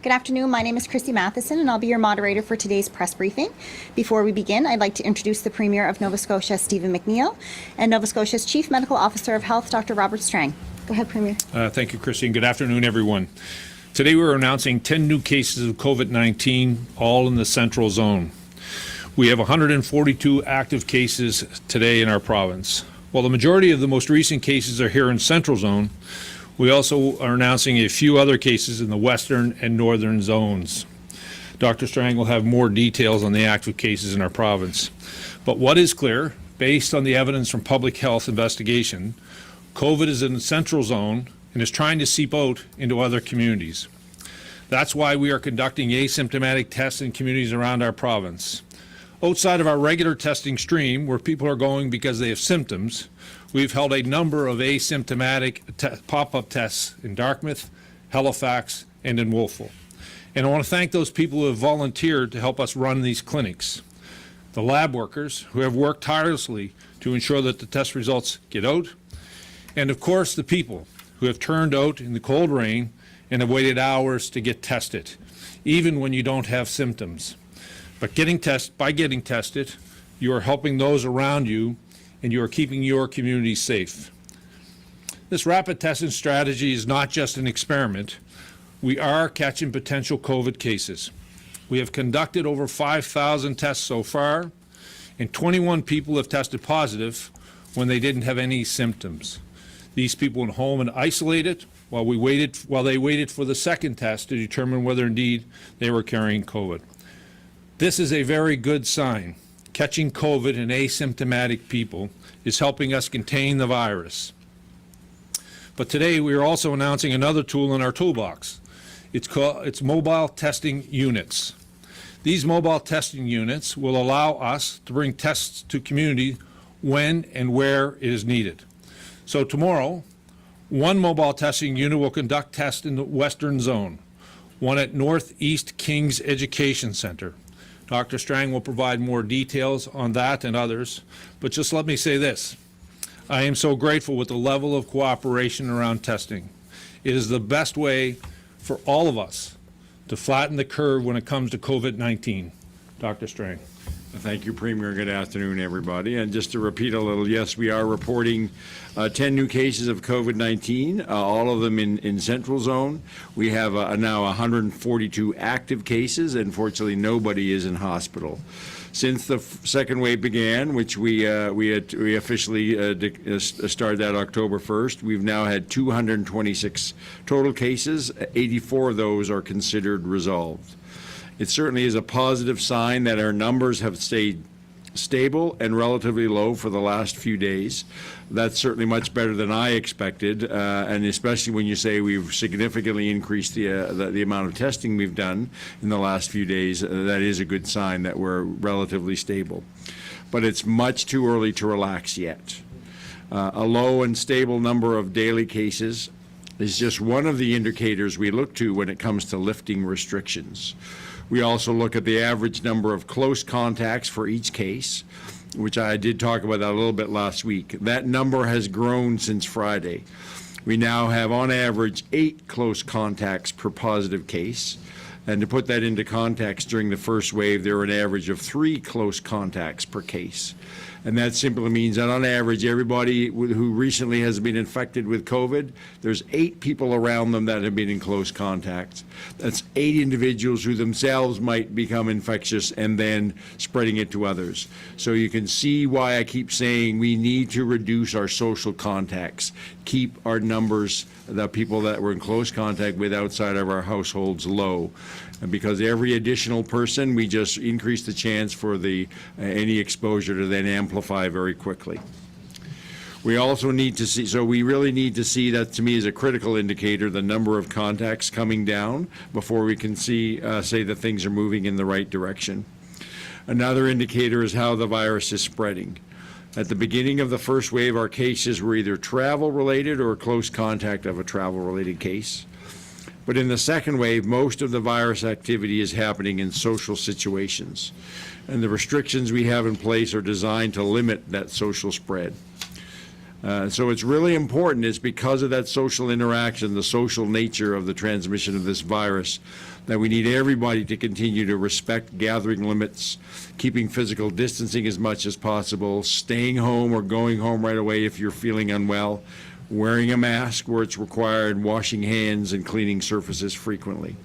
Good afternoon. My name is Christy Matheson, and I'll be your moderator for today's press briefing. Before we begin, I'd like to introduce the Premier of Nova Scotia, Stephen McNeil, and Nova Scotia's Chief Medical Officer of Health, Dr. Robert Strang. Go ahead, Premier. Thank you, Christy, and good afternoon, everyone. Today we're announcing 10 new cases of COVID-19, all in the Central Zone. We have 142 active cases today in our province. While the majority of the most recent cases are here in Central Zone, we also are announcing a few other cases in the Western and Northern zones. Dr. Strang will have more details on the active cases in our province. But what is clear, based on the evidence from public health investigation, COVID is in the Central Zone and is trying to seep out into other communities. That's why we are conducting asymptomatic tests in communities around our province. Outside of our regular testing stream, where people are going because they have symptoms, we've held a number of asymptomatic pop-up tests in Dartmouth, Halifax, and in Wolfville. And I want to thank those people who have volunteered to help us run these clinics. The lab workers who have worked tirelessly to ensure that the test results get out, and of course the people who have turned out in the cold rain and have waited hours to get tested, even when you don't have symptoms. But by getting tested, you are helping those around you and you are keeping your community safe. This rapid testing strategy is not just an experiment. We are catching potential COVID cases. We have conducted over 5,000 tests so far, and 21 people have tested positive when they didn't have any symptoms. These people went home and isolated while they waited for the second test to determine whether indeed they were carrying COVID. This is a very good sign. Catching COVID in asymptomatic people is helping us contain the virus. But today we are also announcing another tool in our toolbox. It's mobile testing units. These mobile testing units will allow us to bring tests to community when and where it is needed. So tomorrow, one mobile testing unit will conduct tests in the Western Zone, one at Northeast Kings Education Centre. Dr. Strang will provide more details on that and others, but just let me say this. I am so grateful with the level of cooperation around testing. It is the best way for all of us to flatten the curve when it comes to COVID-19. Dr. Strang. Thank you, Premier. Good afternoon, everybody. And just to repeat a little, yes, we are reporting 10 new cases of COVID-19, all of them in Central Zone. We have now 142 active cases, and fortunately nobody is in hospital. Since the second wave began, which we officially started that October 1st, we've now had 226 total cases. 84 of those are considered resolved. It certainly is a positive sign that our numbers have stayed stable and relatively low for the last few days. That's certainly much better than I expected, and especially when you say we've significantly increased the amount of testing we've done in the last few days. That is a good sign that we're relatively stable. But it's much too early to relax yet. A low and stable number of daily cases is just one of the indicators we look to when it comes to lifting restrictions. We also look at the average number of close contacts for each case, which I did talk about that a little bit last week. That number has grown since Friday. We now have, on average, 8 close contacts per positive case. And to put that into context, during the first wave, there were an average of 3 close contacts per case. And that simply means that on average, everybody who recently has been infected with COVID, there's 8 people around them that have been in close contact. That's 8 individuals who themselves might become infectious and then spreading it to others. So you can see why I keep saying we need to reduce our social contacts, keep our numbers, the people that we're in close contact with outside of our households, low. And because every additional person, we just increase the chance for any exposure to then amplify very quickly. We also need to see, so we really need to see, that to me is a critical indicator, the number of contacts coming down before we can say that things are moving in the right direction. Another indicator is how the virus is spreading. At the beginning of the first wave, our cases were either travel-related or close contact of a travel-related case. But in the second wave, most of the virus activity is happening in social situations. And the restrictions we have in place are designed to limit that social spread. So it's really important. It's because of that social interaction, the social nature of the transmission of this virus, that we need everybody to continue to respect gathering limits, keeping physical distancing as much as possible, staying home or going home right away if you're feeling unwell, wearing a mask where it's required, washing hands, and cleaning surfaces frequently.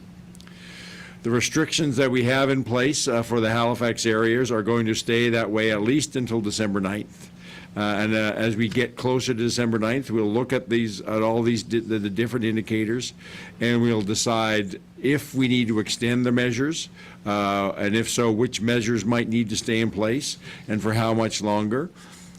The restrictions that we have in place for the Halifax areas are going to stay that way at least until December 9th. As we get closer to December 9th, we'll look at all these the different indicators, and we'll decide if we need to extend the measures, and if so, which measures might need to stay in place and for how much longer.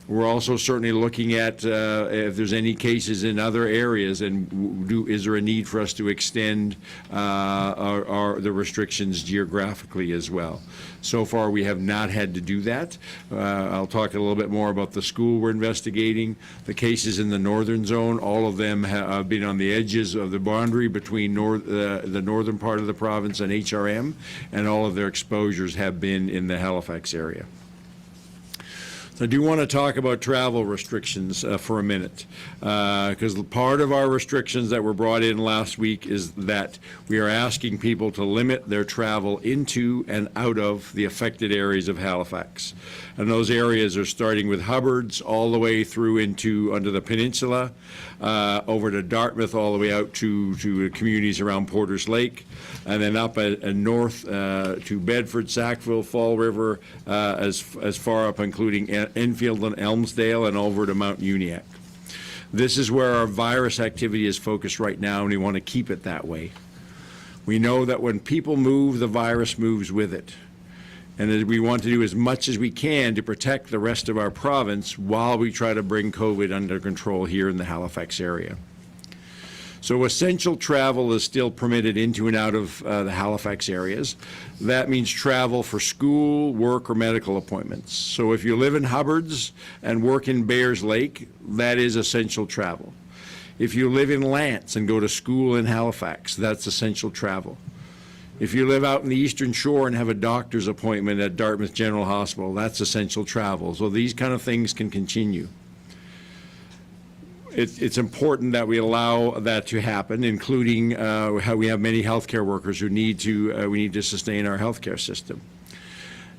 We're also certainly looking at if there's any cases in other areas, and is there a need for us to extend the restrictions geographically as well. So far, we have not had to do that. I'll talk a little bit more about the school we're investigating. The cases in the northern zone, all of them have been on the edges of the boundary between the northern part of the province and HRM, and all of their exposures have been in the Halifax area. I do want to talk about travel restrictions for a minute, because part of our restrictions that were brought in last week is that we are asking people to limit their travel into and out of the affected areas of Halifax. And those areas are starting with Hubbards all the way through under the peninsula, over to Dartmouth, all the way out to communities around Porters Lake, and then up north to Bedford, Sackville, Fall River, as far up including Enfield and Elmsdale, and over to Mount Uniacke. This is where our virus activity is focused right now, and we want to keep it that way. We know that when people move, the virus moves with it. And we want to do as much as we can to protect the rest of our province while we try to bring COVID under control here in the Halifax area. So essential travel is still permitted into and out of the Halifax areas. That means travel for school, work, or medical appointments. So if you live in Hubbards and work in Bayers Lake, that is essential travel. If you live in Lance and go to school in Halifax, that's essential travel. If you live out in the Eastern Shore and have a doctor's appointment at Dartmouth General Hospital, that's essential travel. So these kind of things can continue. It's important that we allow that to happen, including how we have many healthcare workers who we need to sustain our healthcare system.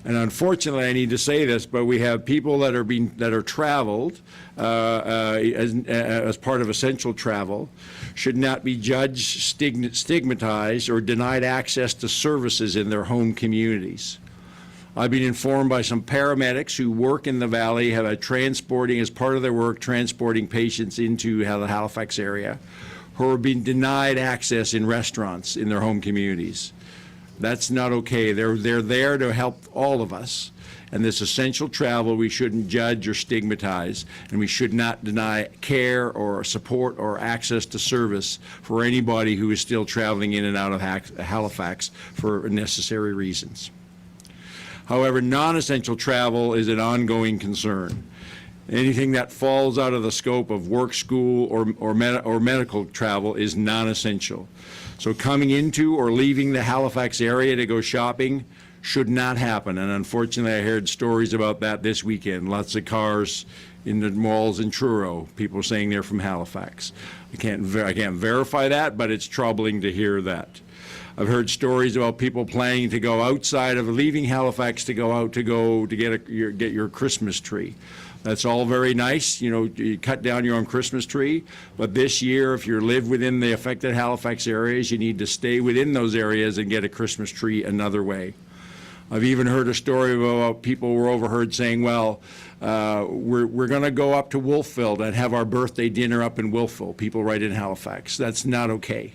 And unfortunately, I need to say this, but we have people that are traveled as part of essential travel should not be judged, stigmatized, or denied access to services in their home communities. I've been informed by some paramedics who work in the Valley, have as part of their work, transporting patients into the Halifax area, who are being denied access in restaurants in their home communities. That's not okay. They're there to help all of us. And this essential travel we shouldn't judge or stigmatize, and we should not deny care or support or access to service for anybody who is still traveling in and out of Halifax for necessary reasons. However, non-essential travel is an ongoing concern. Anything that falls out of the scope of work, school, or medical travel is non-essential. So coming into or leaving the Halifax area to go shopping should not happen. And unfortunately, I heard stories about that this weekend. Lots of cars in the malls in Truro, people saying they're from Halifax. I can't verify that, but it's troubling to hear that. I've heard stories about people planning to go outside of leaving Halifax to go out to get your Christmas tree. That's all very nice, you cut down your own Christmas tree, but this year, if you live within the affected Halifax areas, you need to stay within those areas and get a Christmas tree another way. I've even heard a story about people were overheard saying, well, we're going to go up to Wolfville and have our birthday dinner up in Wolfville, people right in Halifax. That's not okay.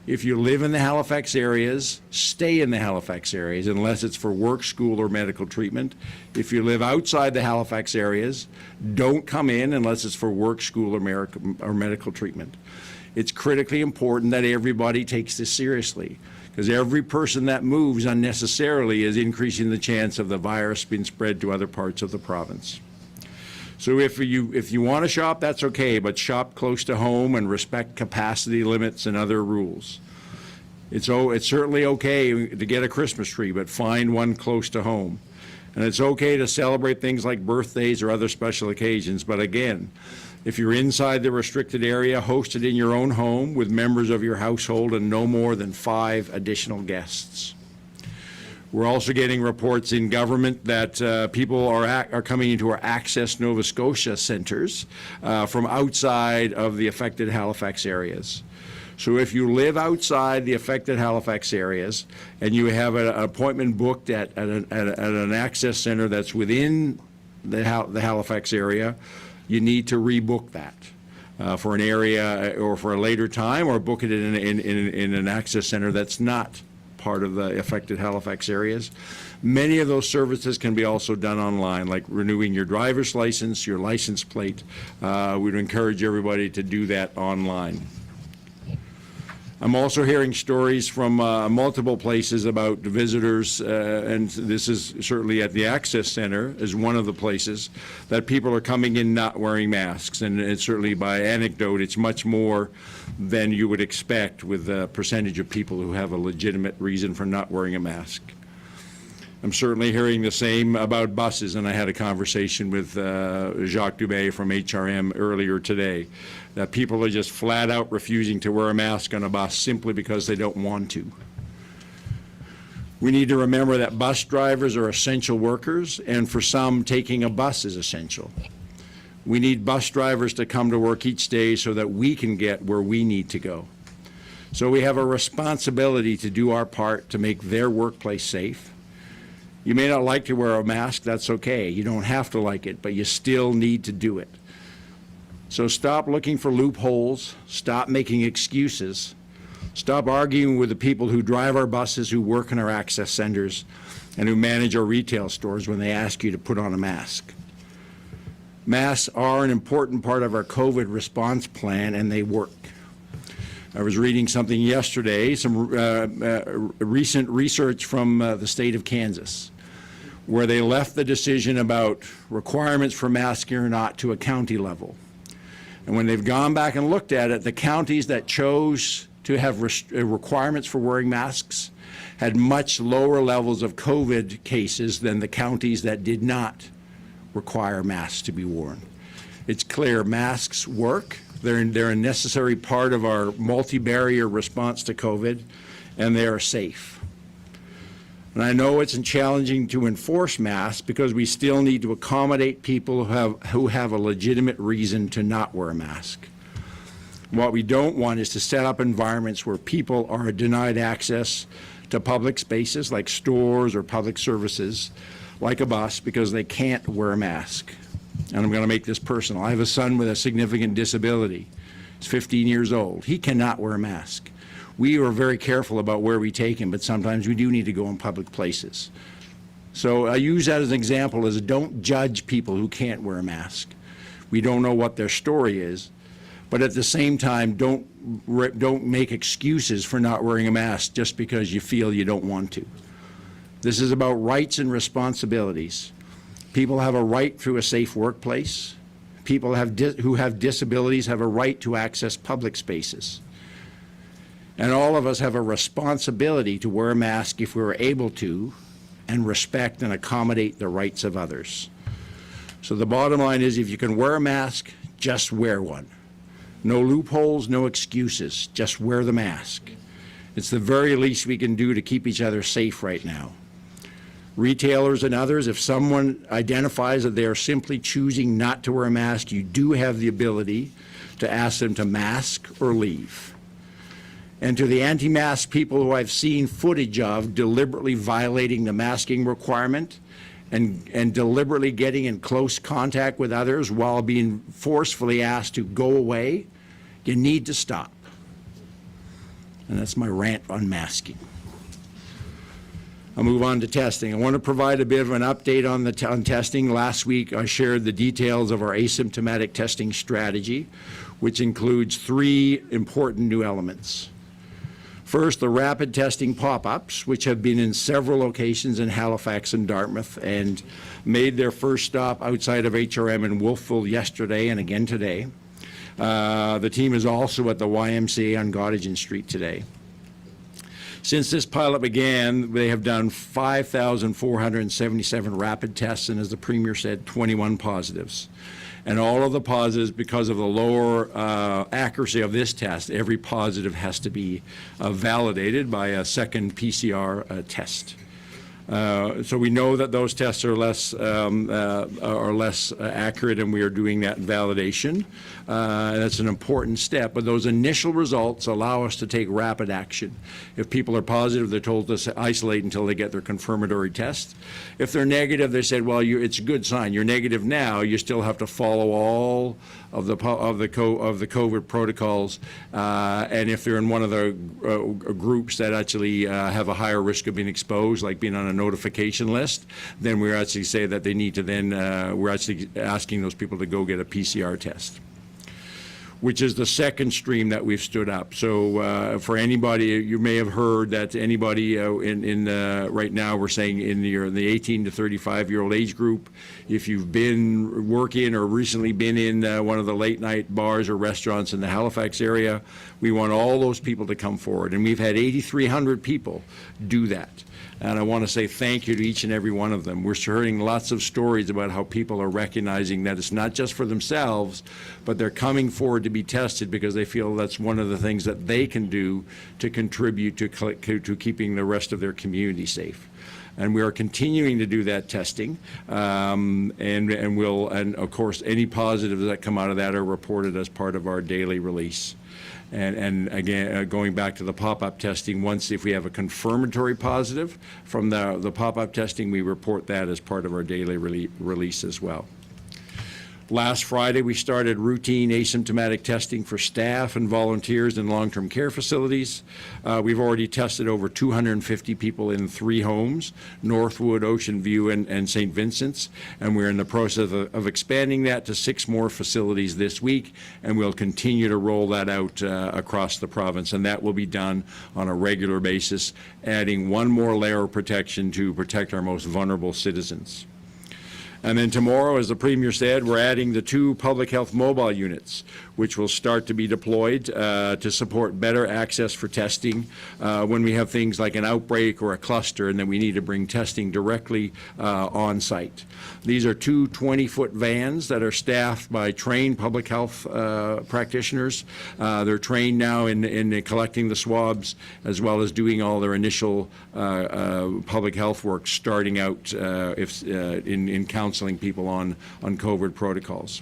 If you live in the Halifax areas, stay in the Halifax areas unless it's for work, school, or medical treatment. If you live outside the Halifax areas, don't come in unless it's for work, school, or medical treatment. It's critically important that everybody takes this seriously, because every person that moves unnecessarily is increasing the chance of the virus being spread to other parts of the province. So if you want to shop, that's okay, but shop close to home and respect capacity limits and other rules. It's certainly okay to get a Christmas tree, but find one close to home. And it's okay to celebrate things like birthdays or other special occasions, but again, if you're inside the restricted area, host it in your own home with members of your household and no more than 5 additional guests. We're also getting reports in government that people are coming into our Access Nova Scotia centres from outside of the affected Halifax areas. So if you live outside the affected Halifax areas and you have an appointment booked at an access centre that's within the Halifax area, you need to rebook that for an area or for a later time, or book it in an access centre that's not part of the affected Halifax areas. Many of those services can be also done online, like renewing your driver's license, your license plate. We'd encourage everybody to do that online. I'm also hearing stories from multiple places about visitors, and this is certainly at the Access Centre as one of the places, that people are coming in not wearing masks. And it's certainly by anecdote, it's much more than you would expect with the percentage of people who have a legitimate reason for not wearing a mask. I'm certainly hearing the same about buses, and I had a conversation with Jacques Dubé from HRM earlier today, that people are just flat out refusing to wear a mask on a bus simply because they don't want to. We need to remember that bus drivers are essential workers, and for some, taking a bus is essential. We need bus drivers to come to work each day so that we can get where we need to go. So we have a responsibility to do our part to make their workplace safe. You may not like to wear a mask, that's okay. You don't have to like it, but you still need to do it. So stop looking for loopholes, stop making excuses, stop arguing with the people who drive our buses, who work in our access centers, and who manage our retail stores when they ask you to put on a mask. Masks are an important part of our COVID response plan, and they work. I was reading something yesterday, some recent research from the state of Kansas, where they left the decision about requirements for masking or not to a county level. And when they've gone back and looked at it, the counties that chose to have requirements for wearing masks had much lower levels of COVID cases than the counties that did not require masks to be worn. It's clear masks work. They're a necessary part of our multi-barrier response to COVID, and they are safe. And I know it's challenging to enforce masks because we still need to accommodate people who have a legitimate reason to not wear a mask. What we don't want is to set up environments where people are denied access to public spaces like stores or public services like a bus because they can't wear a mask. And I'm going to make this personal. I have a son with a significant disability. He's 15 years old. He cannot wear a mask. We are very careful about where we take him, but sometimes we do need to go in public places. So I use that as an example, as don't judge people who can't wear a mask. We don't know what their story is, but at the same time, don't make excuses for not wearing a mask just because you feel you don't want to. This is about rights and responsibilities. People have a right to a safe workplace. People who have disabilities have a right to access public spaces. And all of us have a responsibility to wear a mask if we're able to, and respect and accommodate the rights of others. So the bottom line is, if you can wear a mask, just wear one. No loopholes, no excuses, just wear the mask. It's the very least we can do to keep each other safe right now. Retailers and others, if someone identifies that they are simply choosing not to wear a mask, you do have the ability to ask them to mask or leave. And to the anti-mask people who I've seen footage of deliberately violating the masking requirement and deliberately getting in close contact with others while being forcefully asked to go away, you need to stop. And that's my rant on masking. I'll move on to testing. I want to provide a bit of an update on testing. Last week, I shared the details of our asymptomatic testing strategy, which includes 3 important new elements. First, the rapid testing pop-ups, which have been in several locations in Halifax and Dartmouth and made their first stop outside of HRM in Wolfville yesterday and again today. The team is also at the YMCA on Gottingen Street today. Since this pilot began, they have done 5,477 rapid tests, and as the Premier said, 21 positives. And all of the positives, because of the lower accuracy of this test, every positive has to be validated by a second PCR test. So we know that those tests are less accurate, and we are doing that validation. That's an important step. But those initial results allow us to take rapid action. If people are positive, they're told to isolate until they get their confirmatory test. If they're negative, they said, well, it's a good sign. You're negative now. You still have to follow all of the COVID protocols, and if they're in one of the groups that actually have a higher risk of being exposed, like being on a notification list, then we actually say that they need to then, we're actually asking those people to go get a PCR test, which is the second stream that we've stood up. So for anybody, you may have heard that anybody right now we're saying in the 18 to 35-year-old age group, if you've been working or recently been in one of the late night bars or restaurants in the Halifax area, we want all those people to come forward. And we've had 8,300 people do that. And I want to say thank you to each and every one of them. We're hearing lots of stories about how people are recognizing that it's not just for themselves, but they're coming forward to be tested because they feel that's one of the things that they can do to contribute to keeping the rest of their community safe. And we are continuing to do that testing, and of course any positives that come out of that are reported as part of our daily release. And again, going back to the pop-up testing, if we have a confirmatory positive from the pop-up testing, we report that as part of our daily release as well. Last Friday, we started routine asymptomatic testing for staff and volunteers in long-term care facilities. We've already tested over 250 people in 3 homes, Northwood, Ocean View, and St. Vincent's, and we're in the process of expanding that to 6 more facilities this week, and we'll continue to roll that out across the province, and that will be done on a regular basis, adding one more layer of protection to protect our most vulnerable citizens. And then tomorrow, as the Premier said, we're adding the 2 public health mobile units, which will start to be deployed to support better access for testing when we have things like an outbreak or a cluster and then we need to bring testing directly on site. These are 2 20-foot vans that are staffed by trained public health practitioners. They're trained now in collecting the swabs as well as doing all their initial public health work, starting out in counseling people on COVID protocols.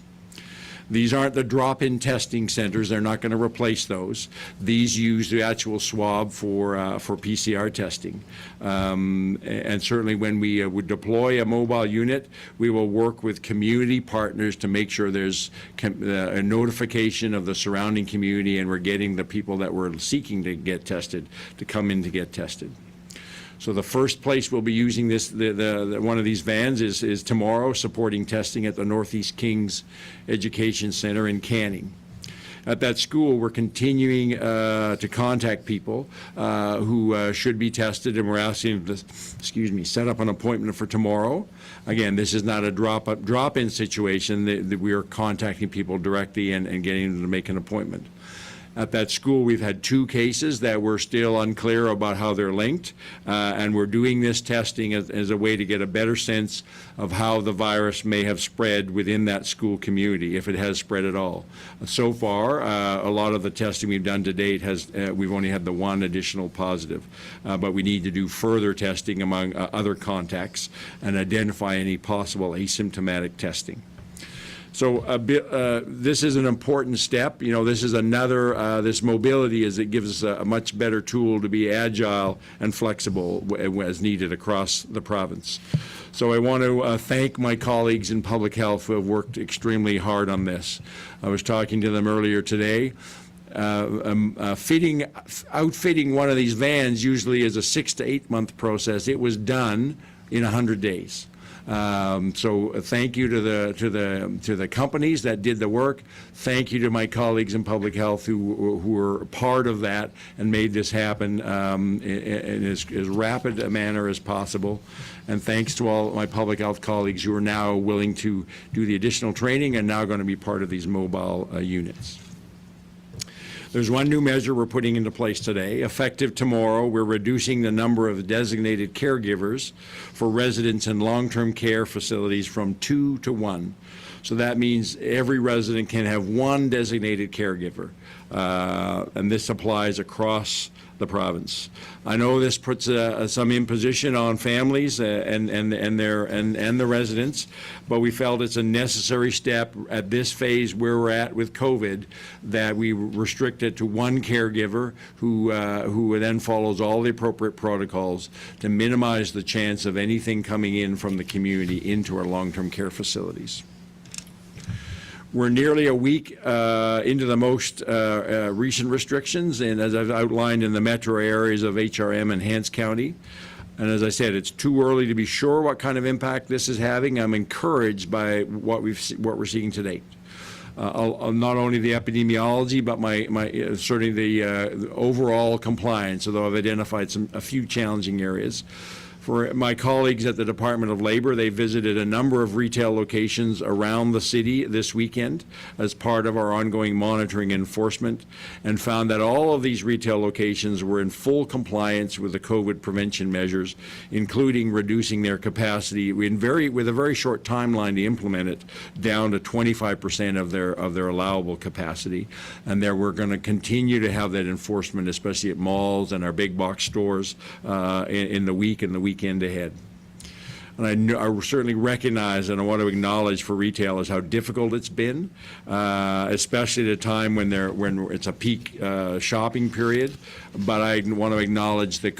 These aren't the drop-in testing centers. They're not going to replace those. These use the actual swab for PCR testing. And certainly when we would deploy a mobile unit, we will work with community partners to make sure there's a notification of the surrounding community and we're getting the people that we're seeking to get tested to come in to get tested. So the first place we'll be using this, one of these vans is tomorrow, supporting testing at the Northeast Kings Education Center in Canning. At that school, we're continuing to contact people who should be tested, and we're asking them to, set up an appointment for tomorrow. Again, this is not a drop-in situation. We are contacting people directly and getting them to make an appointment. At that school, we've had 2 cases that we're still unclear about how they're linked, and we're doing this testing as a way to get a better sense of how the virus may have spread within that school community, if it has spread at all. So far, a lot of the testing we've done to date we've only had the 1 additional positive, but we need to do further testing among other contacts and identify any possible asymptomatic testing. So this is an important step. This is another, this mobility it gives us a much better tool to be agile and flexible as needed across the province. So I want to thank my colleagues in public health who have worked extremely hard on this. I was talking to them earlier today. Outfitting one of these vans usually is a 6 to 8 month process. It was done in 100 days. So thank you to the companies that did the work. Thank you to my colleagues in public health who were part of that and made this happen in as rapid a manner as possible. And thanks to all my public health colleagues who are now willing to do the additional training and now going to be part of these mobile units. There's one new measure we're putting into place today. Effective tomorrow, we're reducing the number of designated caregivers for residents in long-term care facilities from 2 to 1. So that means every resident can have one designated caregiver, and this applies across the province. I know this puts some imposition on families and the residents, but we felt it's a necessary step at this phase where we're at with COVID that we restrict it to one caregiver who then follows all the appropriate protocols to minimize the chance of anything coming in from the community into our long-term care facilities. We're nearly a week into the most recent restrictions, and as I've outlined in the metro areas of HRM and Hants County. And as I said, it's too early to be sure what kind of impact this is having. I'm encouraged by what we're seeing to date. Not only the epidemiology, but certainly the overall compliance, although I've identified a few challenging areas. For my colleagues at the Department of Labor, they visited a number of retail locations around the city this weekend as part of our ongoing monitoring and enforcement, and found that all of these retail locations were in full compliance with the COVID prevention measures, including reducing their capacity with a very short timeline to implement it down to 25% of their allowable capacity. And there we're going to continue to have that enforcement, especially at malls and our big box stores in the week and the weekend ahead. And I certainly recognize and I want to acknowledge for retailers how difficult it's been, especially at a time when it's a peak shopping period. But I want to acknowledge the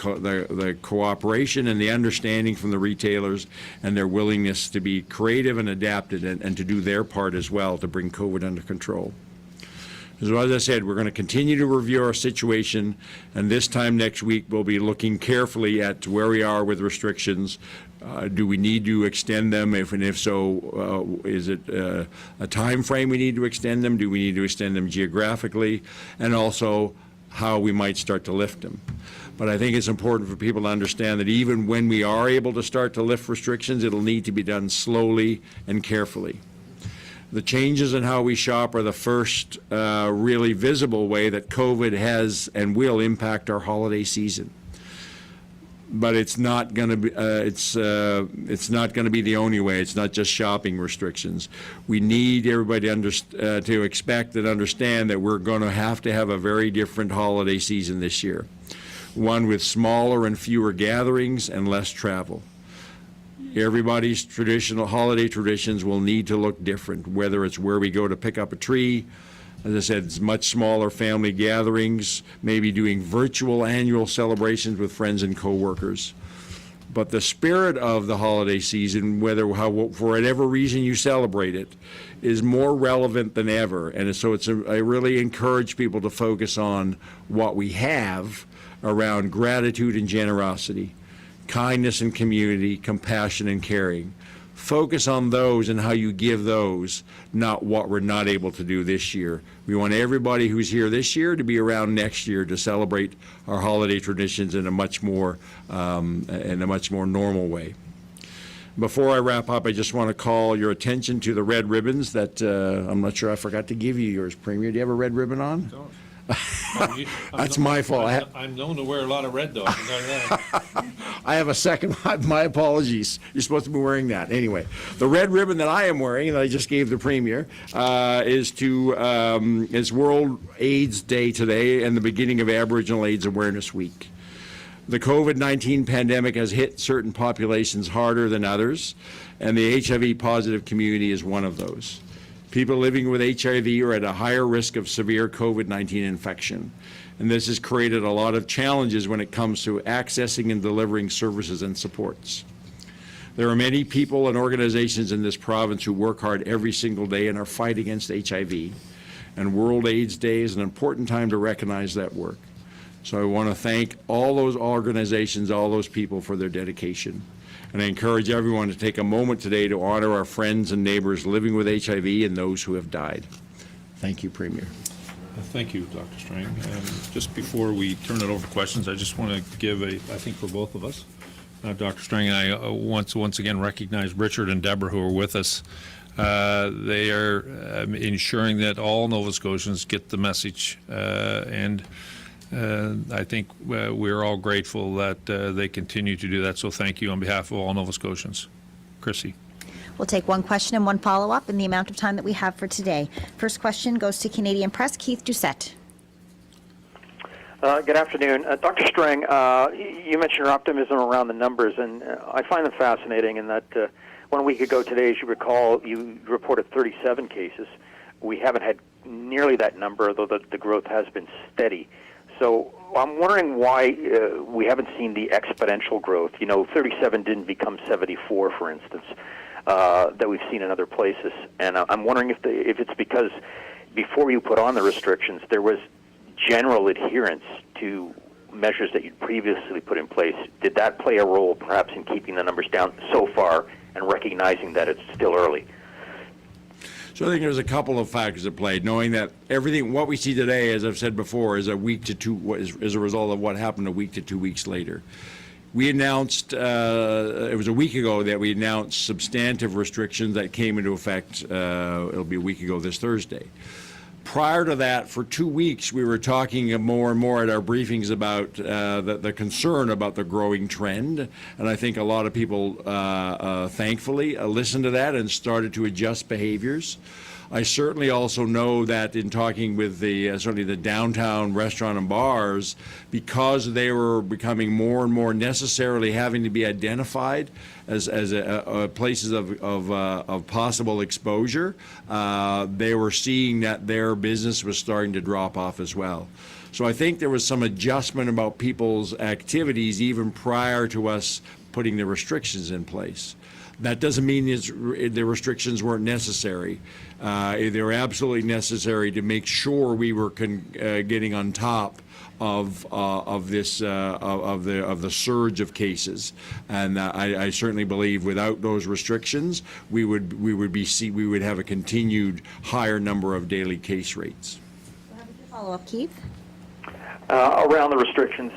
cooperation and the understanding from the retailers and their willingness to be creative and adapted and to do their part as well to bring COVID under control. So as I said, we're going to continue to review our situation, and this time next week we'll be looking carefully at where we are with restrictions. Do we need to extend them? If so, is it a time frame we need to extend them? Do we need to extend them geographically? And also how we might start to lift them. But I think it's important for people to understand that even when we are able to start to lift restrictions, it'll need to be done slowly and carefully. The changes in how we shop are the first really visible way that COVID has and will impact our holiday season. But it's not going to be it's not going to be the only way. It's not just shopping restrictions. We need everybody to expect and understand that we're going to have a very different holiday season this year, one with smaller and fewer gatherings and less travel. Everybody's traditional holiday traditions will need to look different, whether it's where we go to pick up a tree. As I said, it's much smaller family gatherings, maybe doing virtual annual celebrations with friends and coworkers. But the spirit of the holiday season, for whatever reason you celebrate it, is more relevant than ever. And so I really encourage people to focus on what we have around gratitude and generosity, kindness and community, compassion and caring. Focus on those and how you give those, not what we're not able to do this year. We want everybody who's here this year to be around next year to celebrate our holiday traditions in a much more normal way. Before I wrap up, I just want to call your attention to the red ribbons that I'm not sure I forgot to give you yours, Premier. Do you have a red ribbon on? Don't. That's my fault. I'm known to wear a lot of red, though. I have a second. My apologies. You're supposed to be wearing that. Anyway, the red ribbon that I am wearing, that I just gave the Premier, is World AIDS Day today and the beginning of Aboriginal AIDS Awareness Week. The COVID-19 pandemic has hit certain populations harder than others, and the HIV-positive community is one of those. People living with HIV are at a higher risk of severe COVID-19 infection, and this has created a lot of challenges when it comes to accessing and delivering services and supports. There are many people and organizations in this province who work hard every single day in our fight against HIV, and World AIDS Day is an important time to recognize that work. So I want to thank all those organizations, all those people for their dedication. And I encourage everyone to take a moment today to honor our friends and neighbors living with HIV and those who have died. Thank you, Premier. Thank you, Dr. Strang. Just before we turn it over to questions, I just want to give I think for both of us, Dr. Strang and I once again recognize Richard and Deborah who are with us They are ensuring that all Nova Scotians get the message, and I think we're all grateful that they continue to do that. So thank you on behalf of all Nova Scotians. Chrissy. We'll take one question and one follow-up in the amount of time that we have for today. First question goes to Canadian Press, Keith Doucette. Good afternoon. Dr. Strang, you mentioned your optimism around the numbers, and I find them fascinating in that 1 week ago today, as you recall, you reported 37 cases. We haven't had nearly that number, though the growth has been steady. So I'm wondering why we haven't seen the exponential growth. 37 didn't become 74, for instance, that we've seen in other places. And I'm wondering if it's because before you put on the restrictions, there was general adherence to measures that you'd previously put in place. Did that play a role, perhaps, in keeping the numbers down so far and recognizing that it's still early? So I think there's a couple of factors at play. Knowing that everything, what we see today, as I've said before, is a result of what happened a week to 2 weeks later. We announced, it was a week ago that we announced substantive restrictions that came into effect, it'll be a week ago this Thursday. Prior to that, for 2 weeks, we were talking more and more at our briefings about the concern about the growing trend. And I think a lot of people, thankfully, listened to that and started to adjust behaviors. I certainly also know that in talking with certainly the downtown restaurant and bars, because they were becoming more and more necessarily having to be identified as places of possible exposure, they were seeing that their business was starting to drop off as well. So I think there was some adjustment about people's activities even prior to us putting the restrictions in place. That doesn't mean the restrictions weren't necessary. They were absolutely necessary to make sure we were getting on top of the surge of cases, and I certainly believe without those restrictions, we would have a continued higher number of daily case rates. Follow-up, Keith. Around the restrictions,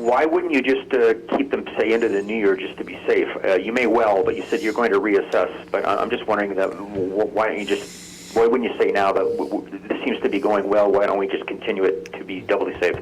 why wouldn't you just keep them, say, into the new year just to be safe? You may well, but you said you're going to reassess. But I'm just wondering that why wouldn't you say now that this seems to be going well? Why don't we just continue it to be doubly safe?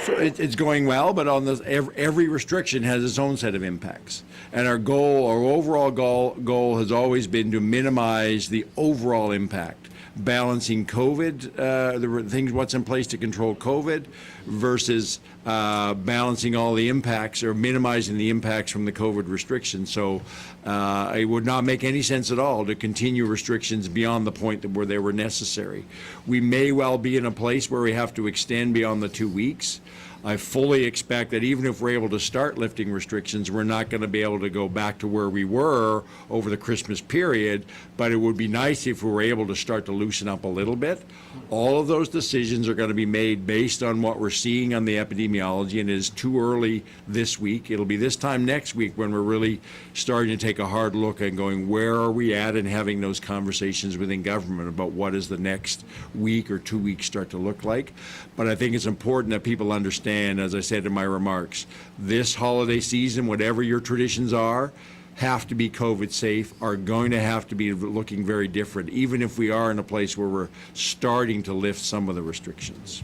So it's going well, but on this, every restriction has its own set of impacts. And our overall goal has always been to minimize the overall impact, balancing COVID, what's in place to control COVID, versus balancing all the impacts or minimizing the impacts from the COVID restrictions. So it would not make any sense at all to continue restrictions beyond the point where they were necessary. We may well be in a place where we have to extend beyond the 2 weeks. I fully expect that even if we're able to start lifting restrictions, we're not going to be able to go back to where we were over the Christmas period, but it would be nice if we were able to start to loosen up a little bit. All of those decisions are going to be made based on what we're seeing on the epidemiology, and it is too early this week. It'll be this time next week when we're really starting to take a hard look and going, where are we at, and having those conversations within government about what does the next week or 2 weeks start to look like. But I think it's important that people understand, as I said in my remarks, this holiday season, whatever your traditions are, have to be COVID safe, are going to have to be looking very different, even if we are in a place where we're starting to lift some of the restrictions.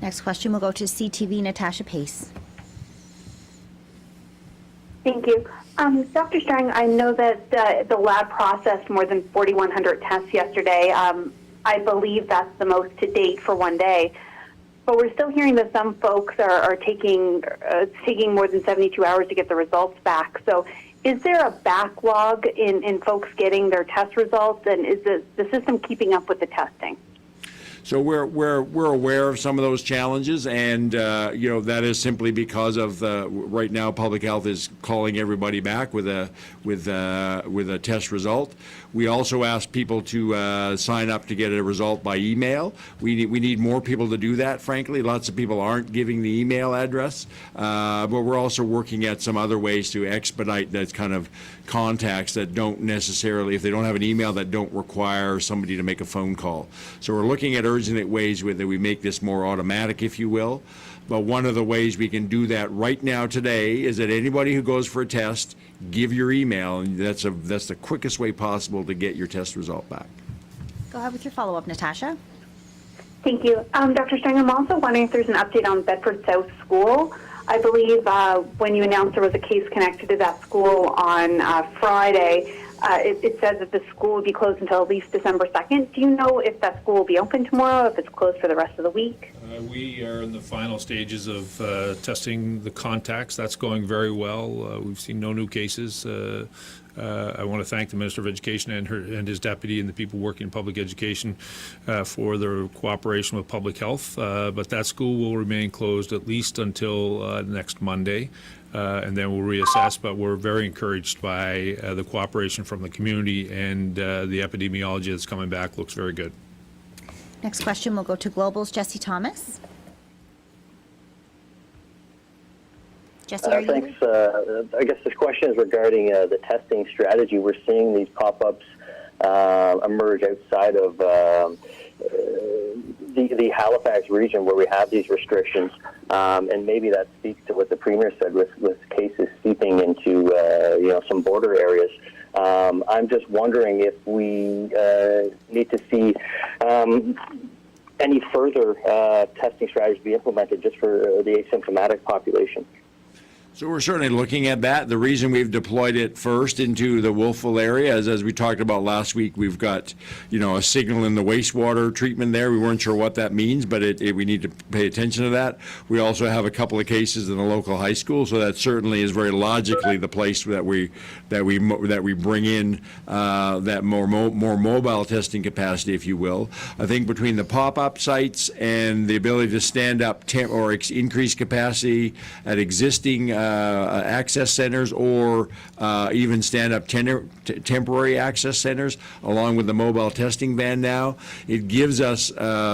Next question will go to CTV, Natasha Pace. Thank you. Dr. Strang, I know that the lab processed more than 4,100 tests yesterday. I believe that's the most to date for one day. But we're still hearing that some folks are taking more than 72 hours to get the results back. So is there a backlog in folks getting their test results, and is the system keeping up with the testing? So we're aware of some of those challenges, and that is simply because of right now public health is calling everybody back with a test result. We also ask people to sign up to get a result by email. We need more people to do that, frankly. Lots of people aren't giving the email address, but we're also working at some other ways to expedite that kind of contacts that don't necessarily, if they don't have an email, that don't require somebody to make a phone call. So we're looking at urgent ways that we make this more automatic, if you will. But one of the ways we can do that right now today is that anybody who goes for a test, give your email, and that's the quickest way possible to get your test result back. Go ahead with your follow-up, Natasha. Thank you. Dr. Strang, I'm also wondering if there's an update on Bedford South School. I believe when you announced there was a case connected to that school on Friday, it says that the school will be closed until at least December 2nd. Do you know if that school will be open tomorrow, if it's closed for the rest of the week? We are in the final stages of testing the contacts. That's going very well. We've seen no new cases. I want to thank the Minister of Education and his deputy and the people working in public education for their cooperation with public health. But that school will remain closed at least until next Monday, and then we'll reassess. But we're very encouraged by the cooperation from the community, and the epidemiology that's coming back looks very good. Next question will go to Global's Jesse Thomas. Jesse, are you Thanks. I guess this question is regarding the testing strategy. We're seeing these pop-ups emerge outside of the Halifax region where we have these restrictions, and maybe that speaks to what the Premier said with cases seeping into some border areas. I'm just wondering if we need to see any further testing strategies be implemented just for the asymptomatic population. So we're certainly looking at that. The reason we've deployed it first into the Wolfville area is, as we talked about last week, we've got, a signal in the wastewater treatment there. We weren't sure what that means, but we need to pay attention to that. We also have a couple of cases in the local high school, so that certainly is very logically the place that we bring in that more mobile testing capacity, if you will. I think between the pop-up sites and the ability to stand up or increase capacity at existing access centers, or even stand-up temporary access centers, along with the mobile testing van now, it gives us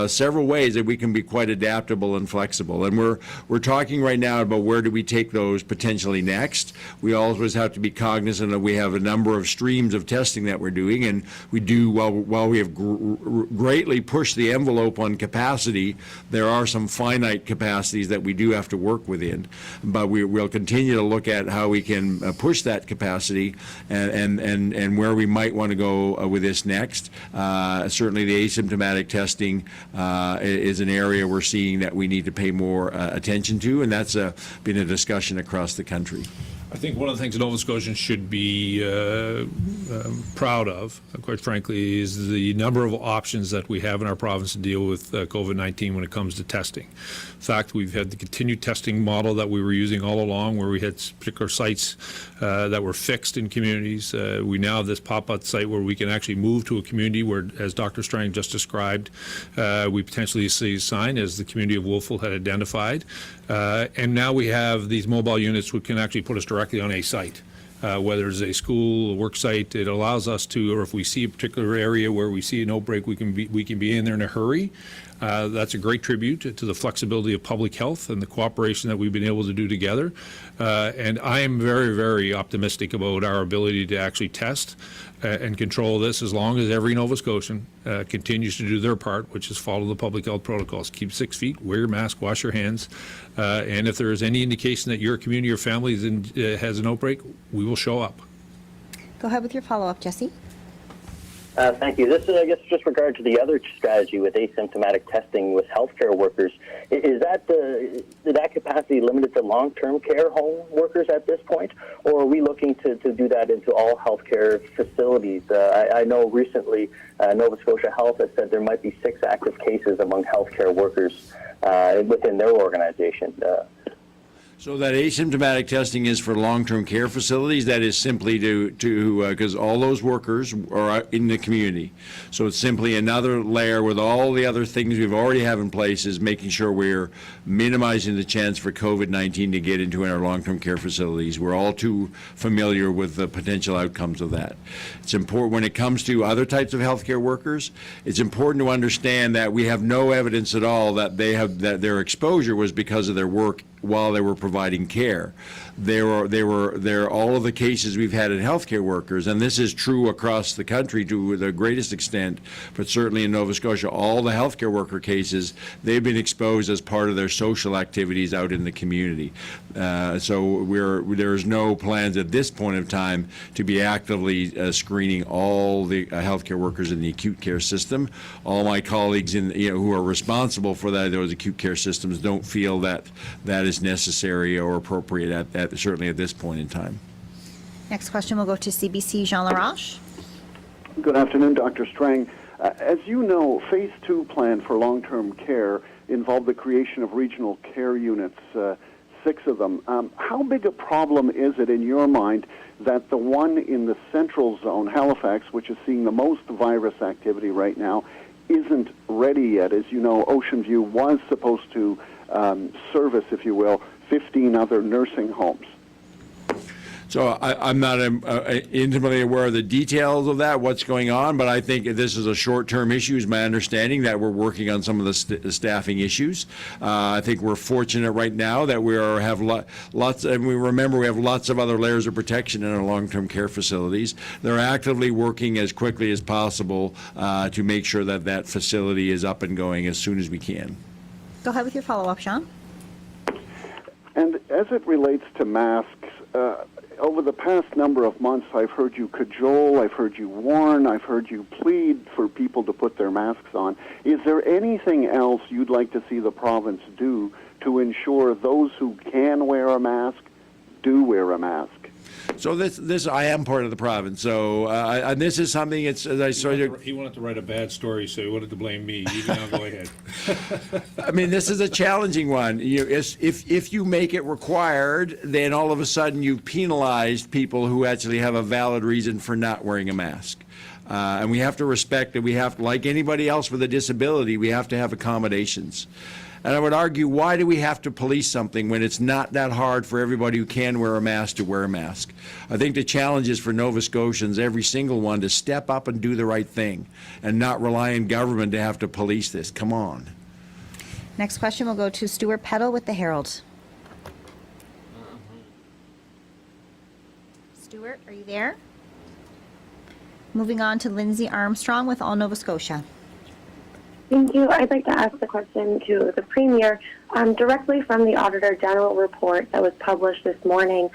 several ways that we can be quite adaptable and flexible. And we're talking right now about where do we take those potentially next. We always have to be cognizant that we have a number of streams of testing that we're doing, and we do, while we have greatly pushed the envelope on capacity, there are some finite capacities that we do have to work within. But we'll continue to look at how we can push that capacity and where we might want to go with this next. Certainly the asymptomatic testing is an area we're seeing that we need to pay more attention to, and that's been a discussion across the country. I think one of the things Nova Scotians should be proud of, quite frankly, is the number of options that we have in our province to deal with COVID-19 when it comes to testing. In fact, we've had the continued testing model that we were using all along, where we had particular sites that were fixed in communities. We now have this pop-up site where we can actually move to a community where, as Dr. Strang just described, we potentially see a sign, as the community of Wolfville had identified. And now we have these mobile units which can actually put us directly on a site. Whether it's a school, a work site, it allows us to, or if we see a particular area where we see an outbreak, we can be in there in a hurry. That's a great tribute to the flexibility of public health and the cooperation that we've been able to do together. And I am very, very optimistic about our ability to actually test and control this, as long as every Nova Scotian continues to do their part, which is follow the public health protocols. Keep 6 feet, wear your mask, wash your hands, and if there is any indication that your community or family has an outbreak, we will show up. Go ahead with your follow-up, Jesse. Thank you. This is, I guess, just regard to the other strategy with asymptomatic testing with healthcare workers. Is that capacity limited to long-term care home workers at this point, or are we looking to do that into all healthcare facilities? I know recently Nova Scotia Health has said there might be 6 active cases among healthcare workers within their organization. So that asymptomatic testing is for long-term care facilities. That is simply because all those workers are in the community. So it's simply another layer with all the other things we've already have in place, is making sure we're minimizing the chance for COVID-19 to get into our long-term care facilities. We're all too familiar with the potential outcomes of that. It's important when it comes to other types of healthcare workers. It's important to understand that we have no evidence at all that their exposure was because of their work while they were providing care. There all of the cases we've had in healthcare workers, and this is true across the country to the greatest extent, but certainly in Nova Scotia, all the healthcare worker cases, they've been exposed as part of their social activities out in the community. So there's no plans at this point of time to be actively screening all the healthcare workers in the acute care system. All my colleagues who are responsible for those acute care systems don't feel that that is necessary or appropriate certainly at this point in time. Next question will go to CBC Jean Laroche. Good afternoon, Dr. Strang. As you know, Phase 2 plan for long-term care involved the creation of regional care units, 6 of them. How big a problem is it in your mind that the one in the central zone, Halifax, which is seeing the most virus activity right now, isn't ready yet? As you know, Ocean View was supposed to service, if you will, 15 other nursing homes. So I'm not intimately aware of the details of that, what's going on, but I think this is a short-term issue, is my understanding, that we're working on some of the staffing issues. I think we're fortunate right now that we have lots, and we have lots of other layers of protection in our long-term care facilities. They're actively working as quickly as possible to make sure that that facility is up and going as soon as we can. Go ahead with your follow-up, Jean. And as it relates to masks, over the past number of months, I've heard you cajole, I've heard you warn, I've heard you plead for people to put their masks on. Is there anything else you'd like to see the province do to ensure those who can wear a mask do wear a mask? So this I am part of the province. So and this is something. It's as I started. He wanted to write a bad story, so he wanted to blame me. You can now go ahead. I mean, this is a challenging one. If you make it required, then all of a sudden you've penalized people who actually have a valid reason for not wearing a mask. And we have to respect that. We have, like anybody else with a disability, we have to have accommodations. And I would argue, why do we have to police something when it's not that hard for everybody who can wear a mask to wear a mask? I think the challenge is for Nova Scotians, every single one, to step up and do the right thing and not rely on government to have to police this. Come on. Next question will go to Stuart Peddle with the Herald. Stuart, are you there? Moving on to Lindsay Armstrong with All Nova Scotia. Thank you. I'd like to ask the question to the Premier directly from the Auditor General report that was published this morning.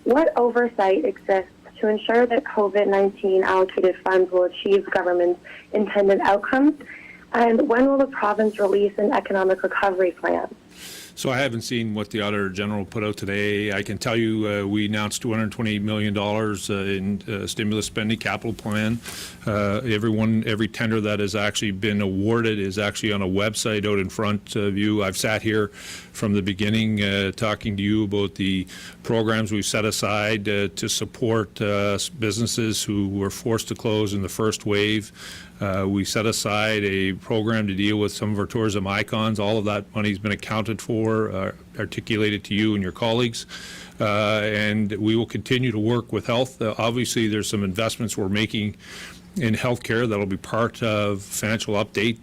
What oversight exists to ensure that COVID-19 allocated funds will achieve government's intended outcomes? And when will the province release an economic recovery plan? So I haven't seen what the Auditor General put out today. I can tell you we announced $228 million in stimulus spending capital plan. Every tender that has actually been awarded is actually on a website out in front of you. I've sat here from the beginning talking to you about the programs we've set aside to support businesses who were forced to close in the first wave. We set aside a program to deal with some of our tourism icons. All of that money has been accounted for, articulated to you and your colleagues. And we will continue to work with health. Obviously, there's some investments we're making in healthcare that'll be part of financial update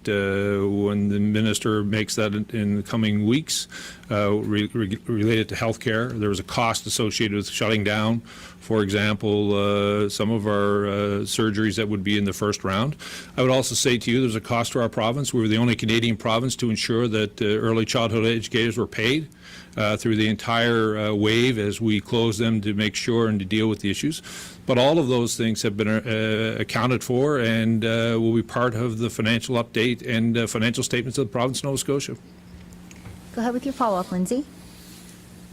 when the minister makes that in the coming weeks related to healthcare. There was a cost associated with shutting down, for example, some of our surgeries that would be in the first round. I would also say to you there's a cost to our province. We were the only Canadian province to ensure that early childhood educators were paid through the entire wave as we closed them to make sure and to deal with the issues. But all of those things have been accounted for and will be part of the financial update and financial statements of the province of Nova Scotia. Go ahead with your follow-up, Lindsay.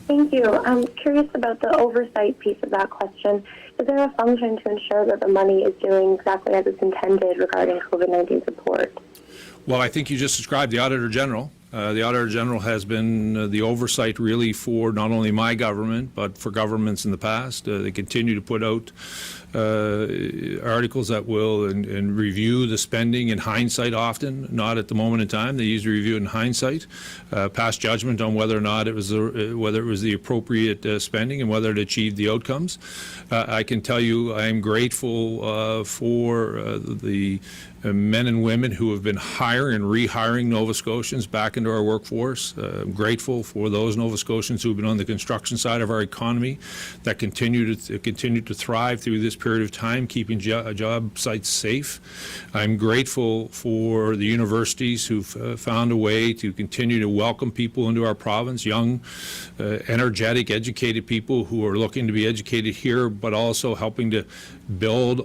Thank you. I'm curious about the oversight piece of that question. Is there a function to ensure that the money is doing exactly as it's intended regarding COVID-19 support? Well, I think you just described the Auditor General. The Auditor General has been the oversight really for not only my government, but for governments in the past. They continue to put out articles that will and review the spending in hindsight often, not at the moment in time. They usually review it in hindsight, pass judgment on whether or not it was the appropriate spending and whether it achieved the outcomes. I can tell you I am grateful for the men and women who have been hiring and rehiring Nova Scotians back in into our workforce. Grateful for those Nova Scotians who've been on the construction side of our economy that continue to thrive through this period of time, keeping job sites safe. I'm grateful for the universities who've found a way to continue to welcome people into our province, young, energetic, educated people who are looking to be educated here, but also helping to build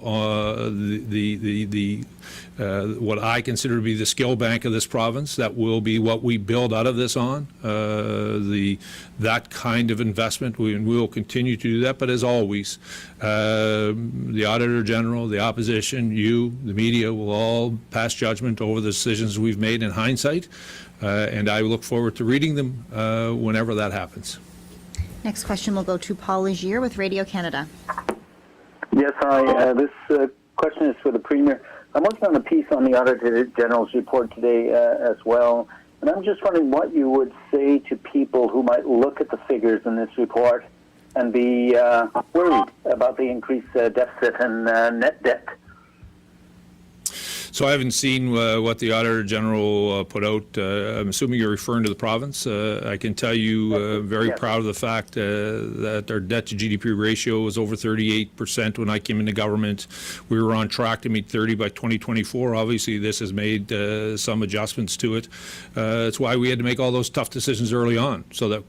what I consider to be the skill bank of this province. That will be what we build out of this on, that kind of investment. We will continue to do that, but as always, the Auditor General, the opposition, you, the media will all pass judgment over the decisions we've made in hindsight, and I look forward to reading them whenever that happens. Next question will go to Paul Legier with Radio Canada. Yes, hi. This question is for the Premier. I'm working on a piece on the Auditor General's report today as well, and I'm just wondering what you would say to people who might look at the figures in this report and be worried about the increased deficit and net debt. So I haven't seen what the Auditor General put out. I'm assuming you're referring to the province. I can tell you very proud of the fact that our debt to GDP ratio was over 38% when I came into government. We were on track to meet 30 by 2024. Obviously, this has made some adjustments to it. It's why we had to make all those tough decisions early on, so that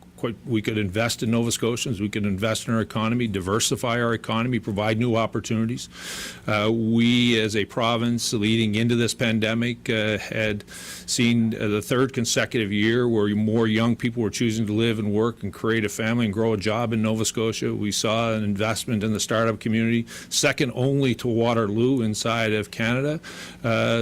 we could invest in Nova Scotians, we could invest in our economy, diversify our economy, provide new opportunities. We, as a province, leading into this pandemic, had seen the third consecutive year where more young people were choosing to live and work and create a family and grow a job in Nova Scotia. We saw an investment in the startup community, second only to Waterloo inside of Canada.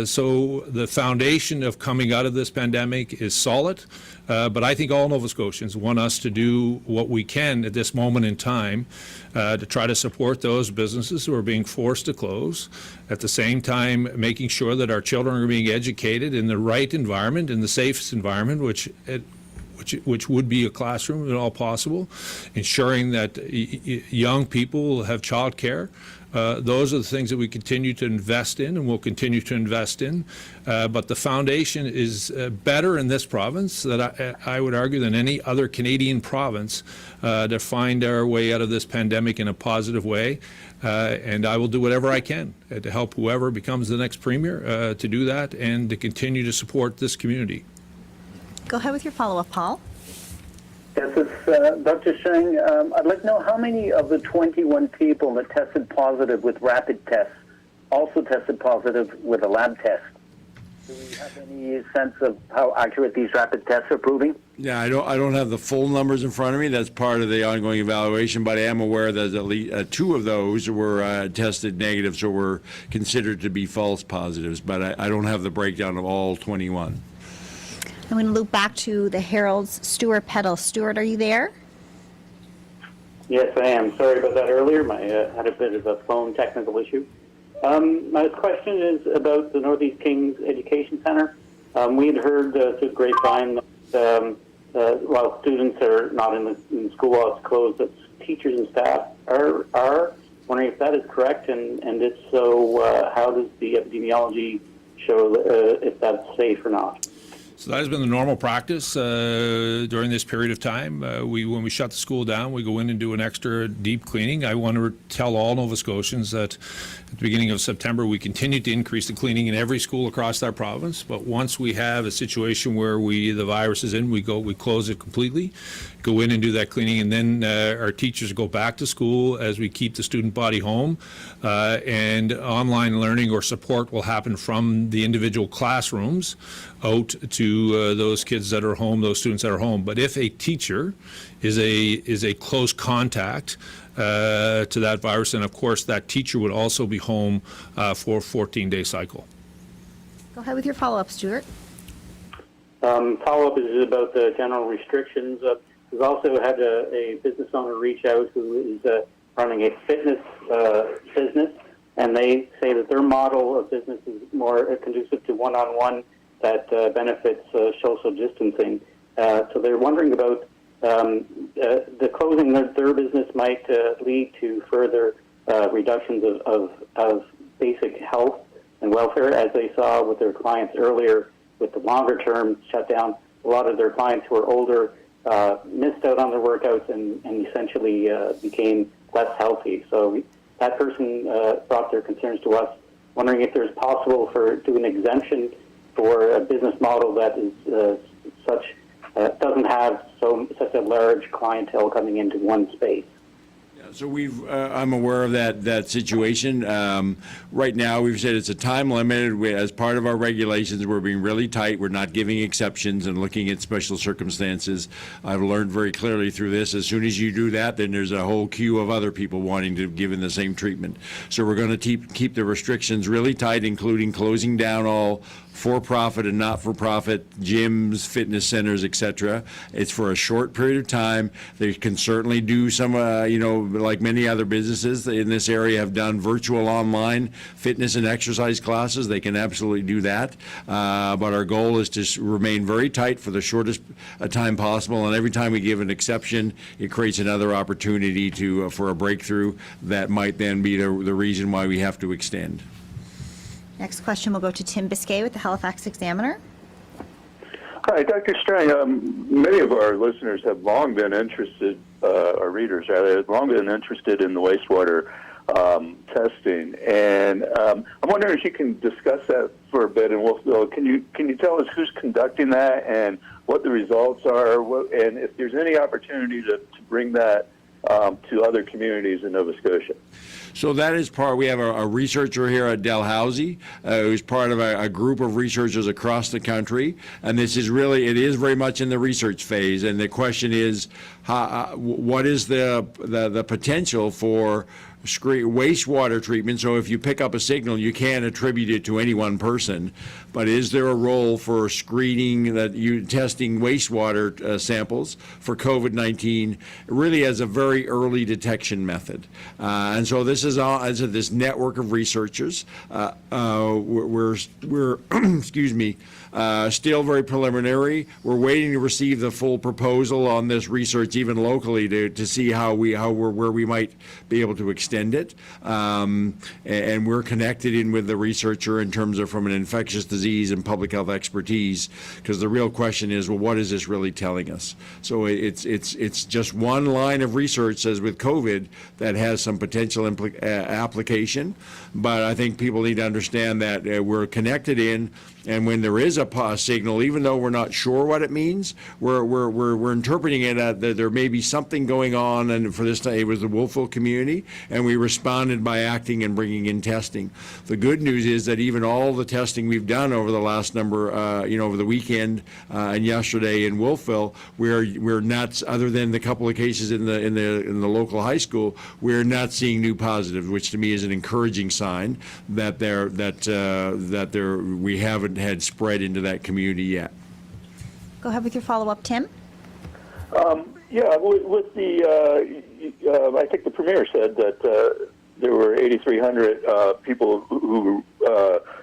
So the foundation of coming out of this pandemic is solid. But I think all Nova Scotians want us to do what we can at this moment in time to try to support those businesses who are being forced to close, at the same time making sure that our children are being educated in the right environment, in the safest environment, which would be a classroom at all possible, ensuring that young people have childcare. Those are the things that we continue to invest in and will continue to invest in. But the foundation is better in this province, that I would argue, than any other Canadian province to find our way out of this pandemic in a positive way. And I will do whatever I can to help whoever becomes the next Premier to do that and to continue to support this community. Go ahead with your follow-up, Paul. Yes, it's Dr. Strang. I'd like to know how many of the 21 people that tested positive with rapid tests also tested positive with a lab test. Do we have any sense of how accurate these rapid tests are proving? Yeah, I don't have the full numbers in front of me. That's part of the ongoing evaluation, but I am aware that at least 2 of those were tested negative, so were considered to be false positives, but I don't have the breakdown of all 21. I'm going to loop back to the Herald's Stuart Peddle. Stuart, are you there? Yes, I am. Sorry about that earlier. I had a bit of a phone technical issue. My question is about the Northeast Kings Education Centre. We had heard through the grapevine that while students are not in school while it's closed, that teachers and staff are. Wondering if that is correct, and if so, how does the epidemiology show if that's safe or not? So that has been the normal practice during this period of time. When we shut the school down, we go in and do an extra deep cleaning. I want to tell all Nova Scotians that at the beginning of September, we continued to increase the cleaning in every school across our province. But once we have a situation where the virus is in, we close it completely, go in and do that cleaning, and then our teachers go back to school as we keep the student body home, and online learning or support will happen from the individual classrooms out to those kids that are home, those students that are home. But if a teacher is a close contact to that virus, then of course that teacher would also be home for a 14-day cycle. Go ahead with your follow-up, Stuart. Follow-up is about the general restrictions. We've also had a business owner reach out who is running a fitness business, and they say that their model of business is more conducive to one-on-one that benefits social distancing. So they're wondering about the closing of their business might lead to further reductions of basic health and welfare, as they saw with their clients earlier with the longer-term shutdown. a lot of their clients who are older missed out on their workouts and essentially became less healthy. So that person brought their concerns to us, wondering if there's possible to do an exemption for a business model that is doesn't have such a large clientele coming into one space. So I'm aware of that situation. Right now, we've said it's a time limited. As part of our regulations, we're being really tight. We're not giving exceptions and looking at special circumstances. I've learned very clearly through this, as soon as you do that, then there's a whole queue of other people wanting to give in the same treatment. So we're going to keep the restrictions really tight, including closing down all for-profit and not-for-profit gyms, fitness centers, etc. It's for a short period of time. They can certainly do some, like many other businesses in this area have done virtual online fitness and exercise classes. They can absolutely do that. But our goal is to remain very tight for the shortest time possible. And every time we give an exception, it creates another opportunity for a breakthrough that might then be the reason why we have to extend. Next question will go to Tim Biscay with the Halifax Examiner. Hi, Dr. Strang. Many of our listeners have long been interested, our readers rather, have long been interested in the wastewater testing. And I'm wondering if you can discuss that for a bit. And can you tell us who's conducting that and what the results are, and if there's any opportunity to bring that to other communities in Nova Scotia? So that is we have a researcher here at Dalhousie who's part of a group of researchers across the country, and it is very much in the research phase. And the question is, what is the potential for wastewater treatment? So if you pick up a signal, you can't attribute it to any one person, but is there a role for screening testing wastewater samples for COVID-19 really as a very early detection method? And so this is this network of researchers. We're excuse me, still very preliminary. We're waiting to receive the full proposal on this research, even locally, to see where we might be able to extend it. And we're connected in with the researcher in terms of from an infectious disease and public health expertise, because the real question is, well, what is this really telling us? So it's just one line of research, as with COVID, that has some potential application. But I think people need to understand that we're connected in, and when there is a signal, even though we're not sure what it means, we're interpreting it that there may be something going on. And for this time, it was the Wolfville community, and we responded by acting and bringing in testing. The good news is that even all the testing we've done over the last number, over the weekend and yesterday in Wolfville, we're not, other than the couple of cases in the local high school, we're not seeing new positives, which to me is an encouraging sign that we haven't had spread into that community yet. Go ahead with your follow-up, Tim. With the, I think the Premier said that there were 8,300 people who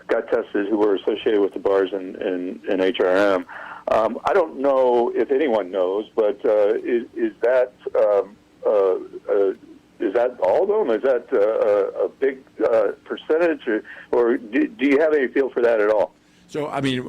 got tested who were associated with the bars in HRM. I don't know if anyone knows, but is that all of them? Is that a big percentage, or do you have any feel for that at all? So, I mean,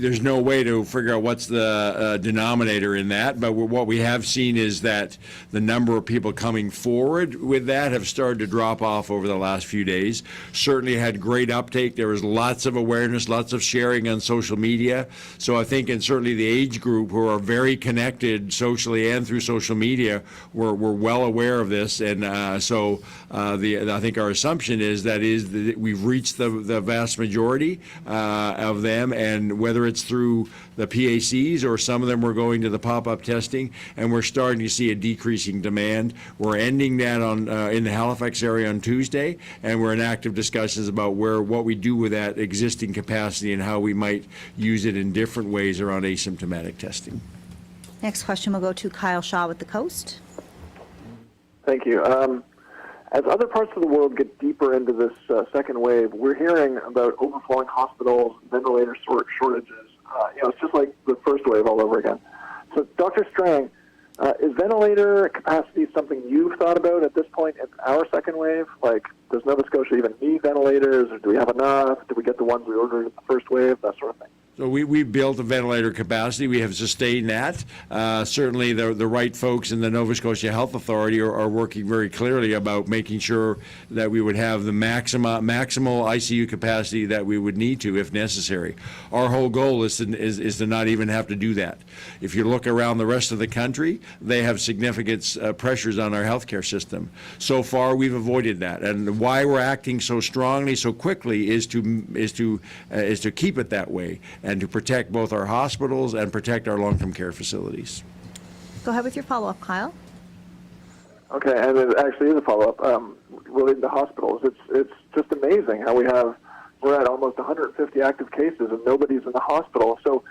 there's no way to figure out what's the denominator in that, but what we have seen is that the number of people coming forward with that have started to drop off over the last few days. Certainly had great uptake. There was lots of awareness, lots of sharing on social media. So I think, and certainly the age group who are very connected socially and through social media were well aware of this. And I think our assumption is that we've reached the vast majority of them, and whether it's through the PACs or some of them were going to the pop-up testing, and we're starting to see a decreasing demand. We're ending that in the Halifax area on Tuesday, and we're in active discussions about what we do with that existing capacity and how we might use it in different ways around asymptomatic testing. Next question will go to Kyle Shaw with the Coast. Thank you. As other parts of the world get deeper into this second wave, we're hearing about overflowing hospitals, ventilator shortages. It's just like the first wave all over again. So, Dr. Strang, is ventilator capacity something you've thought about at this point in our second wave? Like, does Nova Scotia even need ventilators, or do we have enough? Do we get the ones we ordered in the first wave? That sort of thing. So we built a ventilator capacity. We have sustained that. Certainly the right folks in the Nova Scotia Health Authority are working very clearly about making sure that we would have the maximal ICU capacity that we would need to if necessary. Our whole goal is to not even have to do that. If you look around the rest of the country, they have significant pressures on our healthcare system. So far, we've avoided that. And why we're acting so strongly, so quickly, is to keep it that way, and to protect both our hospitals and protect our long-term care facilities. Go ahead with your follow-up, Kyle. Okay, and it actually is a follow-up related to hospitals. It's just amazing how we're at almost 150 active cases and nobody's in the hospital. So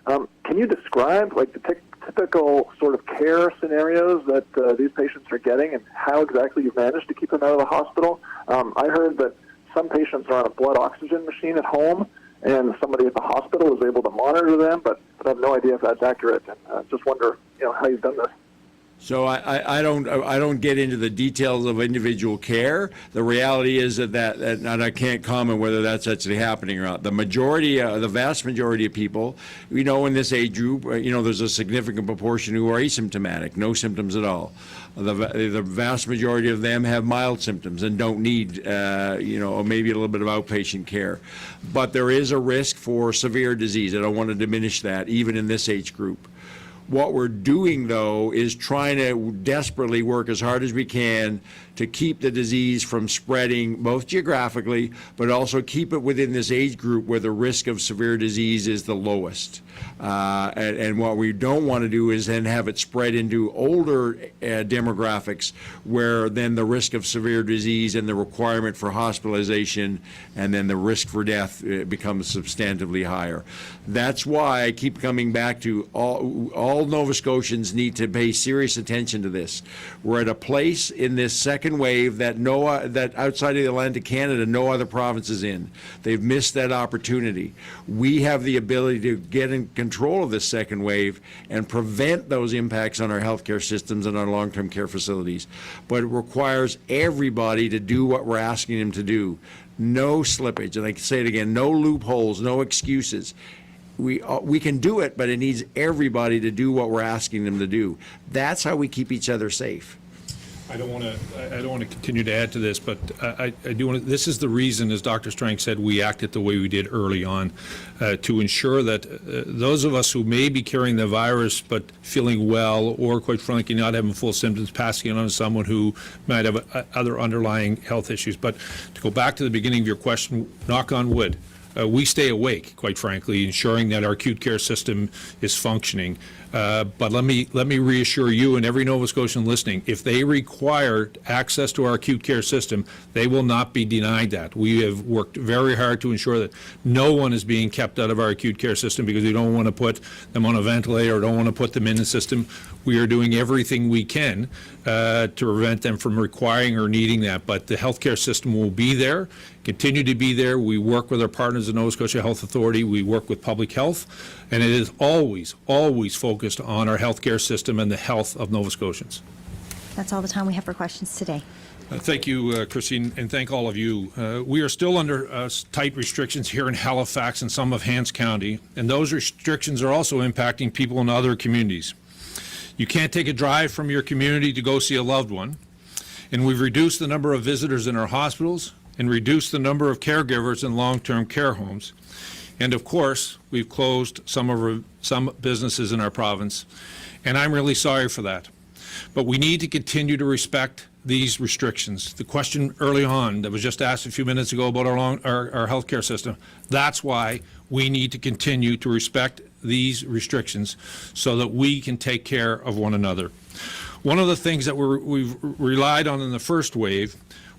can you describe like the typical sort of care scenarios that these patients are getting and how exactly you've managed to keep them out of the hospital? I heard that some patients are on a blood oxygen machine at home, and somebody at the hospital is able to monitor them, but I have no idea if that's accurate. And just wonder, how you've done this. So I don't get into the details of individual care. The reality is that and I can't comment whether that's actually happening or not. The vast majority of people, in this age group, there's a significant proportion who are asymptomatic, no symptoms at all. The vast majority of them have mild symptoms and don't need, maybe a little bit of outpatient care. But there is a risk for severe disease. I don't want to diminish that, even in this age group. What we're doing, though, is trying to desperately work as hard as we can to keep the disease from spreading, both geographically, but also keep it within this age group where the risk of severe disease is the lowest. And what we don't want to do is then have it spread into older demographics where then the risk of severe disease and the requirement for hospitalization and then the risk for death becomes substantively higher. That's why I keep coming back to all Nova Scotians need to pay serious attention to this. We're at a place in this second wave that outside of the Atlantic Canada, no other province is in. They've missed that opportunity. We have the ability to get in control of this second wave and prevent those impacts on our healthcare systems and our long-term care facilities. But it requires everybody to do what we're asking them to do. No slippage, and I can say it again, no loopholes, no excuses. We can do it, but it needs everybody to do what we're asking them to do. That's how we keep each other safe. I don't want to continue to add to this, but I do want to. This is the reason, as Dr. Strang said, we acted the way we did early on, to ensure that those of us who may be carrying the virus but feeling well, or quite frankly not having full symptoms, passing it on to someone who might have other underlying health issues. But to go back to the beginning of your question, knock on wood. We stay awake, quite frankly, ensuring that our acute care system is functioning. But let me reassure you and every Nova Scotian listening, if they require access to our acute care system, they will not be denied that. We have worked very hard to ensure that no one is being kept out of our acute care system because we don't want to put them on a ventilator or don't want to put them in the system. We are doing everything we can to prevent them from requiring or needing that. But the healthcare system will be there, continue to be there. We work with our partners at Nova Scotia Health Authority. We work with public health, and it is always focused on our healthcare system and the health of Nova Scotians. That's all the time we have for questions today. Thank you, Christine, and thank all of you. We are still under tight restrictions here in Halifax and some of Hants County, and those restrictions are also impacting people in other communities. You can't take a drive from your community to go see a loved one, and we've reduced the number of visitors in our hospitals and reduced the number of caregivers in long-term care homes. And of course, we've closed some businesses in our province, and I'm really sorry for that. But we need to continue to respect these restrictions. The question early on that was just asked a few minutes ago about our healthcare system, that's why we need to continue to respect these restrictions so that we can take care of one another. One of the things that we've relied on in the first wave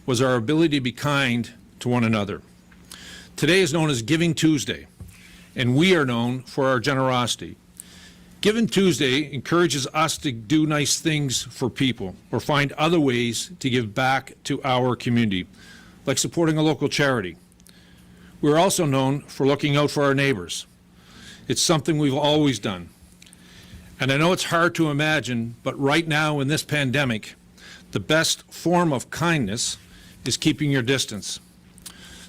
was our ability to be kind to one another. Today is known as Giving Tuesday, and we are known for our generosity. Giving Tuesday encourages us to do nice things for people or find other ways to give back to our community, like supporting a local charity. We're also known for looking out for our neighbors. It's something we've always done. And I know it's hard to imagine, but right now in this pandemic, the best form of kindness is keeping your distance.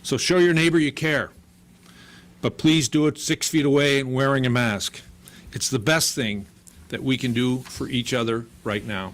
So show your neighbor you care. but please do it 6 feet away and wearing a mask. It's the best thing that we can do for each other right now.